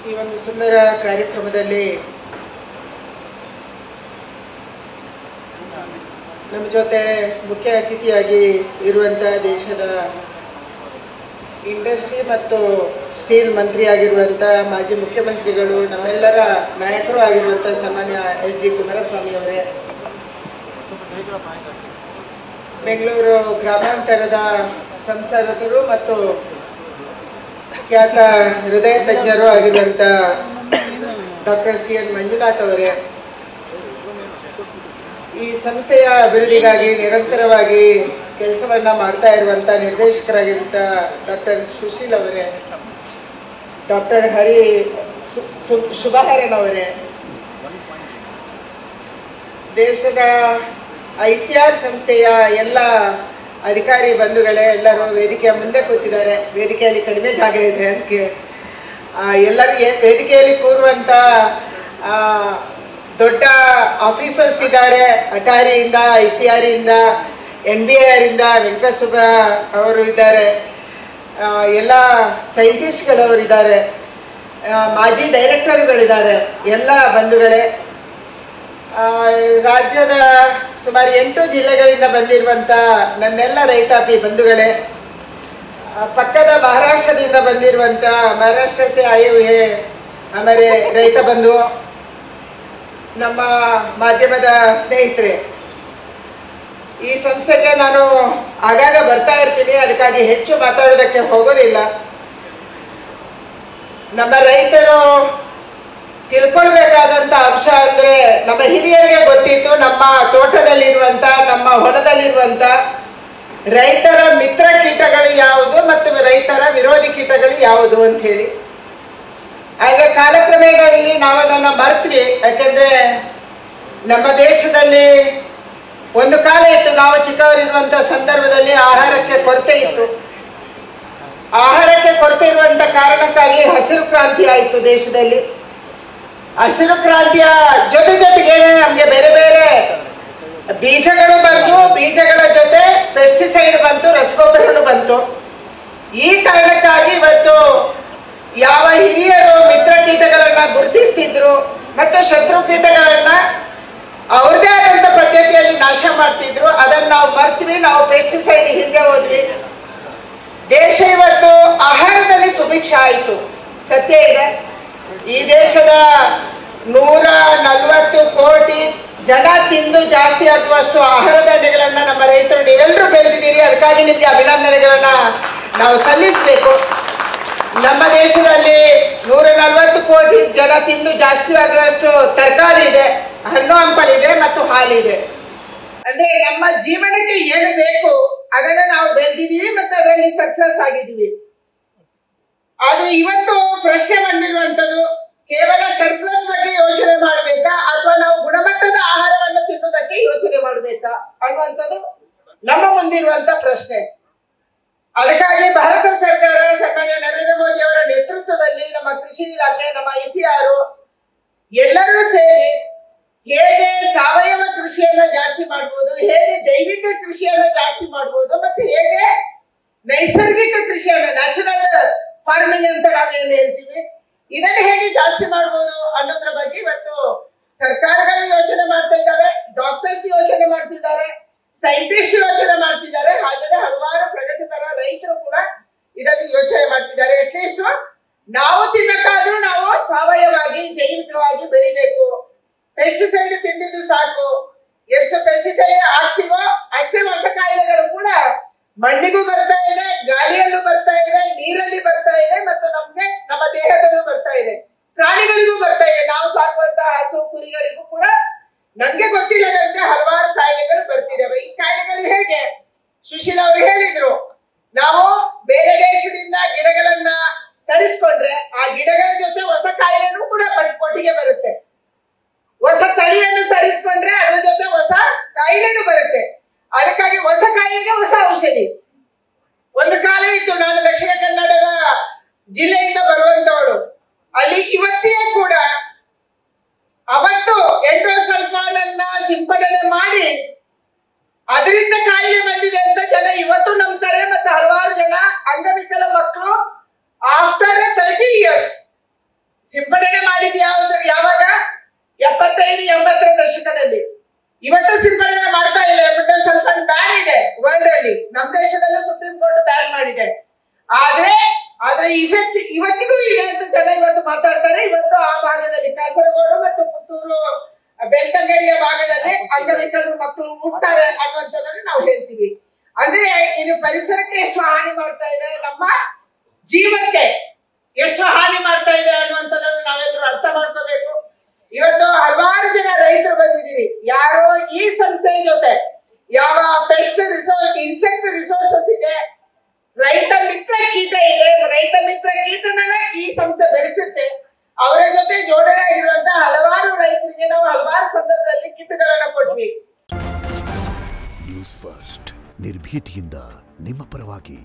ಈ ಒಂದು ಸುಂದರ ಕಾರ್ಯಕ್ರಮದಲ್ಲಿ ನಮ್ಮ ಜೊತೆ ಮುಖ್ಯ ಅತಿಥಿಯಾಗಿ ಇರುವಂಥ ದೇಶದ ಇಂಡಸ್ಟ್ರಿ ಮತ್ತು ಸ್ಟೀಲ್ ಮಂತ್ರಿ ಆಗಿರುವಂಥ ಮಾಜಿ ಮುಖ್ಯಮಂತ್ರಿಗಳು, ನಮ್ಮೆಲ್ಲರ ನಾಯಕರು ಆಗಿರುವಂಥ ಸನ್ಮಾನ್ಯ ಎಸ್ ಜಿ ಕುಮಾರಸ್ವಾಮಿ ಅವರೇ, ಬೆಂಗಳೂರು ಗ್ರಾಮಾಂತರದ ಸಂಸದರು ಮತ್ತು ಖ್ಯಾತ ಹೃದಯ ತಜ್ಞರು ಆಗಿರುವಂಥ ಡಾಕ್ಟರ್ ಸಿ ಎನ್ ಮಂಜುನಾಥ್ ಅವರೇ, ಈ ಸಂಸ್ಥೆಯ ಅಭಿವೃದ್ಧಿಗಾಗಿ ನಿರಂತರವಾಗಿ ಕೆಲಸವನ್ನು ಮಾಡ್ತಾ ಇರುವಂಥ ನಿರ್ದೇಶಕರಾಗಿರುವಂಥ ಡಾಕ್ಟರ್ ಸುಶೀಲ್ ಅವರೇ, ಡಾಕ್ಟರ್ ಶುಭಹರನ್ ಅವರೇ, ದೇಶದ ICR ಸಂಸ್ಥೆಯ ಎಲ್ಲ ಅಧಿಕಾರಿ ಬಂಧುಗಳೇ, ಎಲ್ಲರೂ ವೇದಿಕೆಯ ಮುಂದೆ ಕೂತಿದ್ದಾರೆ. ವೇದಿಕೆಯಲ್ಲಿ ಕಡಿಮೆ ಜಾಗ ಇದೆ, ಅದಕ್ಕೆ ಎಲ್ಲರಿಗೆ ವೇದಿಕೆಯಲ್ಲಿ ಕೂರುವಂಥ ದೊಡ್ಡ ಆಫೀಸರ್ಸ್ ಇದ್ದಾರೆ. ಅಟಾರಿಯಿಂದ, ICR ಇಂದ, NBAR ಇಂದ ವೆಂಕಟಸುಬ್ಬ ಅವರು ಇದ್ದಾರೆ, ಎಲ್ಲ ಸೈಂಟಿಸ್ಟ್ಗಳವರು ಇದ್ದಾರೆ, ಮಾಜಿ ಡೈರೆಕ್ಟರ್ಗಳಿದ್ದಾರೆ. ಎಲ್ಲ ಬಂಧುಗಳೇ, ರಾಜ್ಯದ ಸುಮಾರು 8 ಜಿಲ್ಲೆಗಳಿಂದ ಬಂದಿರುವಂಥ ನನ್ನೆಲ್ಲ ರೈತಾಪಿ ಬಂಧುಗಳೇ, ಪಕ್ಕದ ಮಹಾರಾಷ್ಟ್ರದಿಂದ ಬಂದಿರುವಂಥ ಮಹಾರಾಷ್ಟ್ರ ಸೆ ಆಯೆ ಹುಯೆ ಆಮೇಲೆ ರೈತ ಬಂಧು, ನಮ್ಮ ಮಾಧ್ಯಮದ ಸ್ನೇಹಿತರೆ, ಈ ಸಂಸ್ಥೆಗೆ ನಾನು ಆಗಾಗ ಬರ್ತಾ ಇರ್ತೀನಿ, ಅದಕ್ಕಾಗಿ ಹೆಚ್ಚು ಮಾತಾಡೋದಕ್ಕೆ ಹೋಗೋದಿಲ್ಲ. ನಮ್ಮ ರೈತರು ತಿಳ್ಕೊಳ್ಬೇಕಾದಂಥ ಅಂಶ ಅಂದರೆ, ನಮ್ಮ ಹಿರಿಯರಿಗೆ ಗೊತ್ತಿತ್ತು ನಮ್ಮ ತೋಟದಲ್ಲಿರುವಂಥ, ನಮ್ಮ ಹೊಲದಲ್ಲಿರುವಂಥ ರೈತರ ಮಿತ್ರ ಕೀಟಗಳು ಯಾವುದು ಮತ್ತು ರೈತರ ವಿರೋಧಿ ಕೀಟಗಳು ಯಾವುದು ಅಂತ ಹೇಳಿ. ಆದರೆ ಕಾಲಕ್ರಮೇಣದಲ್ಲಿ ನಾವು ಅದನ್ನು ಮರ್ತ್ವಿ. ಯಾಕೆಂದರೆ ನಮ್ಮ ದೇಶದಲ್ಲಿ ಒಂದು ಕಾಲ ಇತ್ತು, ನಾವು ಚಿಕ್ಕವರಿರುವಂಥ ಸಂದರ್ಭದಲ್ಲಿ ಆಹಾರಕ್ಕೆ ಕೊರತೆ ಇತ್ತು. ಆಹಾರಕ್ಕೆ ಕೊರತೆ ಇರುವಂಥ ಕಾರಣಕ್ಕಾಗಿ ಹಸಿರು ಕ್ರಾಂತಿ ಆಯಿತು ದೇಶದಲ್ಲಿ. ಹಸಿರು ಕ್ರಾಂತಿಯ ಜೊತೆಗೆ ನಮಗೆ ಬೇರೆ ಬೇರೆ ಬೀಜಗಳು ಬಂತು, ಬೀಜಗಳ ಜೊತೆ ಪೆಸ್ಟಿಸೈಡ್ ಬಂತು, ರಸಗೊಬ್ಬರಗಳು ಬಂತು. ಈ ಕಾರಣಕ್ಕಾಗಿ ಇವತ್ತು ಯಾವ ಹಿರಿಯರು ಮಿತ್ರ ಕೀಟಗಳನ್ನ ಗುರುತಿಸ್ತಿದ್ರು ಮತ್ತು ಶತ್ರು ಕೀಟಗಳನ್ನ ಅವ್ರದೇ ಆದಂಥ ಪದ್ಧತಿಯಲ್ಲಿ ನಾಶ ಮಾಡ್ತಿದ್ರು, ಅದನ್ನು ನಾವು ಮರ್ತ್ವಿ. ನಾವು ಪೆಸ್ಟಿಸೈಡ್ ಹಿಂದೆ ಹೋದ್ವಿ. ದೇಶ ಇವತ್ತು ಆಹಾರದಲ್ಲಿ ಸುಭಿಕ್ಷ ಆಯಿತು. ಸತ್ಯ ಇದೆ, ಈ ದೇಶದ 140 ಕೋಟಿ ಜನ ತಿಂದು ಜಾಸ್ತಿ ಆಗುವಷ್ಟು ಆಹಾರ ಧಾನ್ಯಗಳನ್ನ ನಮ್ಮ ರೈತರು ನೀವೆಲ್ಲರೂ ಬೆಳೆದಿದ್ದೀರಿ. ಅದಕ್ಕಾಗಿ ನಿಮಗೆ ಅಭಿನಂದನೆಗಳನ್ನ ನಾವು ಸಲ್ಲಿಸಬೇಕು. ನಮ್ಮ ದೇಶದಲ್ಲಿ 140 ಕೋಟಿ ಜನ ತಿಂದು ಜಾಸ್ತಿ ಆಗುವಷ್ಟು ತರಕಾರಿ ಇದೆ, ಹಣ್ಣು ಹಂಪಲಿದೆ ಮತ್ತು ಹಾಲಿದೆ. ಅಂದ್ರೆ ನಮ್ಮ ಜೀವನಕ್ಕೆ ಏನು ಬೇಕು ಅದನ್ನ ನಾವು ಬೆಳೆದಿದ್ದೀವಿ ಮತ್ತು ಅದರಲ್ಲಿ ಸಕ್ಸಸ್ ಆಗಿದ್ದೀವಿ. ಅದು ಇವತ್ತು ಪ್ರಶ್ನೆ ಬಂದಿರುವಂಥದ್ದು, ಕೇವಲ ಸರ್ಪ್ಲಸ್ ಬಗ್ಗೆ ಯೋಚನೆ ಮಾಡಬೇಕಾ ಅಥವಾ ನಾವು ಗುಣಮಟ್ಟದ ಆಹಾರವನ್ನು ತಿನ್ನೋದಕ್ಕೆ ಯೋಚನೆ ಮಾಡಬೇಕಾ ಅನ್ನುವಂಥದ್ದು ನಮ್ಮ ಮುಂದಿರುವಂತ ಪ್ರಶ್ನೆ. ಅದಕ್ಕಾಗಿ ಭಾರತ ಸರ್ಕಾರ ಸನ್ಮಾನ್ಯ ನರೇಂದ್ರ ಮೋದಿ ಅವರ ನೇತೃತ್ವದಲ್ಲಿ ನಮ್ಮ ಕೃಷಿ ಇಲಾಖೆ, ನಮ್ಮ ICR ಎಲ್ಲರೂ ಸೇರಿ ಹೇಗೆ ಸಾವಯವ ಕೃಷಿಯನ್ನ ಜಾಸ್ತಿ ಮಾಡಬಹುದು, ಹೇಗೆ ಜೈವಿಕ ಕೃಷಿಯನ್ನ ಜಾಸ್ತಿ ಮಾಡಬಹುದು ಮತ್ತು ಹೇಗೆ ನೈಸರ್ಗಿಕ ಕೃಷಿಯನ್ನ, ನ್ಯಾಚುರಲ್ ಫಾರ್ಮಿಂಗ್ ಅಂತ ನಾವೇನು ಹೇಳ್ತೀವಿ, ಇದನ್ನು ಹೇಗೆ ಜಾಸ್ತಿ ಮಾಡಬಹುದು ಅನ್ನೋದ್ರ ಬಗ್ಗೆ ಇವತ್ತು ಸರ್ಕಾರಗಳು ಯೋಚನೆ ಮಾಡ್ತಾ ಇದ್ದಾವೆ, ಡಾಕ್ಟರ್ಸ್ ಯೋಚನೆ ಮಾಡ್ತಿದ್ದಾರೆ, ಸೈಂಟಿಸ್ಟ್ ಯೋಚನೆ ಮಾಡ್ತಿದ್ದಾರೆ, ಹಾಗೆ ಹಲವಾರು ಪ್ರಗತಿಪರ ರೈತರು ಕೂಡ ಇದನ್ನು ಯೋಚನೆ ಮಾಡ್ತಿದ್ದಾರೆ. ಅಟ್ಲೀಸ್ಟ್ ನಾವು ತಿನ್ನಕ್ಕಾದ್ರೂ ನಾವು ಸಾವಯವವಾಗಿ ಜೈವಿಕವಾಗಿ ಬೆಳಿಬೇಕು. ಪೆಸ್ಟಿಸೈಡ್ ತಿಂದಿದ್ದು ಸಾಕು. ಎಷ್ಟು ಪೆಸ್ಟಿಸೈಡ್ ಹಾಕ್ತಿವೋ ಅಷ್ಟೇ ಹೊಸ ಕಾಯಿಲೆಗಳು ಕೂಡ ಮಣ್ಣಿಗೂ ಬರ್ತಾ ಇದೆ, ಗಾಳಿಯಲ್ಲೂ ಬರ್ತಾ ಇದೆ, ನೀರಲ್ಲಿ ಬರ್ತಾ ಇದೆ ಮತ್ತು ನಮ್ಗೆ ನಮ್ಮ ದೇಹದಲ್ಲೂ ಬರ್ತಾ ಇದೆ, ಪ್ರಾಣಿಗಳಿಗೂ ಬರ್ತಾ ಇದೆ. ನಾವು ಸಾಕುವಂತ ಹಸು ಕುರಿಗಳಿಗೂ ಕೂಡ ನಮ್ಗೆ ಗೊತ್ತಿಲ್ಲದಂತೆ ಹಲವಾರು ಕಾಯಿಲೆಗಳು ಬರ್ತಿದ್ದಾವೆ. ಈ ಕಾಯಿಲೆಗಳು ಹೇಗೆ? ಸುಶೀಲ್ ಅವರು ಹೇಳಿದ್ರು, ನಾವು ಬೇರೆ ದೇಶದಿಂದ ಗಿಡಗಳನ್ನ ತರಿಸ್ಕೊಂಡ್ರೆ ಆ ಗಿಡಗಳ ಜೊತೆ ಹೊಸ ಕಾಯಿಲೆನೂ ಕೂಡ ಒಟ್ಟಿಗೆ ಬರುತ್ತೆ. ಹೊಸ ತಳಿಯನ್ನು ತರಿಸ್ಕೊಂಡ್ರೆ ಅದ್ರ ಜೊತೆ ಹೊಸ ಕಾಯಿಲೆನೂ ಬರುತ್ತೆ. ಅದಕ್ಕಾಗಿ ಹೊಸ ಕಾಯಿಲೆಗೆ ಹೊಸ ಔಷಧಿ. ಒಂದು ಕಾಲ ಇತ್ತು, ನಾನು ದಕ್ಷಿಣ ಕನ್ನಡದ ಜಿಲ್ಲೆಯಿಂದ ಬರುವಂತವಳು. ಅಲ್ಲಿ ಇವತ್ತಿಗೆ ಕೂಡ ಅವತ್ತು ಎಂಡೋಸಲ್ಫಾನ್ ಅನ್ನ ಸಿಂಪಡಣೆ ಮಾಡಿ ಅದರಿಂದ ಕಾಯಿಲೆ ಬಂದಿದೆ ಅಂತ ಜನ ಇವತ್ತು ನಂಬ್ತಾರೆ. ಮತ್ತೆ ಹಲವಾರು ಜನ ಅಂಗವಿಕಲ ಮಕ್ಕಳು ಆಫ್ಟರ್ 30 years ಇಫೆಕ್ಟ್ ಇವತ್ತಿಗೂ ಇದೆ ಅಂತ ಜನ ಇವತ್ತು ಮಾತಾಡ್ತಾರೆ. ಇವತ್ತು ಆ ಭಾಗದಲ್ಲಿ ಕಾಸರಗೋಡು ಮತ್ತು ಪುತ್ತೂರು ಬೆಳ್ತಂಗಡಿಯ ಭಾಗದಲ್ಲಿ ಅಂಗವಿಕಲರು ಮಕ್ಕಳು ಹುಡ್ತಾರೆ ಅನ್ನುವಂಥದ್ದನ್ನು ನಾವು ಹೇಳ್ತೀವಿ. ಅಂದ್ರೆ ಇದು ಪರಿಸರಕ್ಕೆ ಎಷ್ಟು ಹಾನಿ ಮಾಡ್ತಾ ಇದೆ, ನಮ್ಮ ಜೀವಕ್ಕೆ ಎಷ್ಟು ಹಾನಿ ಮಾಡ್ತಾ ಇದೆ ಅನ್ನುವಂಥದ್ದನ್ನು ನಾವೆಲ್ಲರೂ ಅರ್ಥ ಮಾಡ್ಕೋಬೇಕು. ಇವತ್ತು ಹಲವಾರು ಜನ ರೈತರು ಬಂದಿದ್ದೀವಿ. ಯಾರೋ ಈ ಸಂಸ್ಥೆಯ ಜೊತೆ ಯಾವ ಪೆಸ್ಟ್ ರಿಸೋರ್ಸ್ ಇನ್ಸೆಕ್ಟ್ ರಿಸೋರ್ಸಸ್ ಇದೆ, ರೈತ ಮಿತ್ರ ಕೀಟ ಇದೆ, ರೈತ ಮಿತ್ರ ಕೀಟನ ಈ ಸಂಸ್ಥೆ ಬೆಳೆಸುತ್ತೆ. ಅವರ ಜೊತೆ ಜೋಡಣೆ ಆಗಿರುವಂತಹ ಹಲವಾರು ರೈತರಿಗೆ ನಾವು ಹಲವಾರು ಸಂದರ್ಭದಲ್ಲಿ ಕಿಟ್ಗಳನ್ನ ಕೊಟ್ವಿ. ನ್ಯೂಸ್ ಫಸ್ಟ್ ನಿರ್ಭೀತಿಯಿಂದ ನಿಮ್ಮ ಪರವಾಗಿ.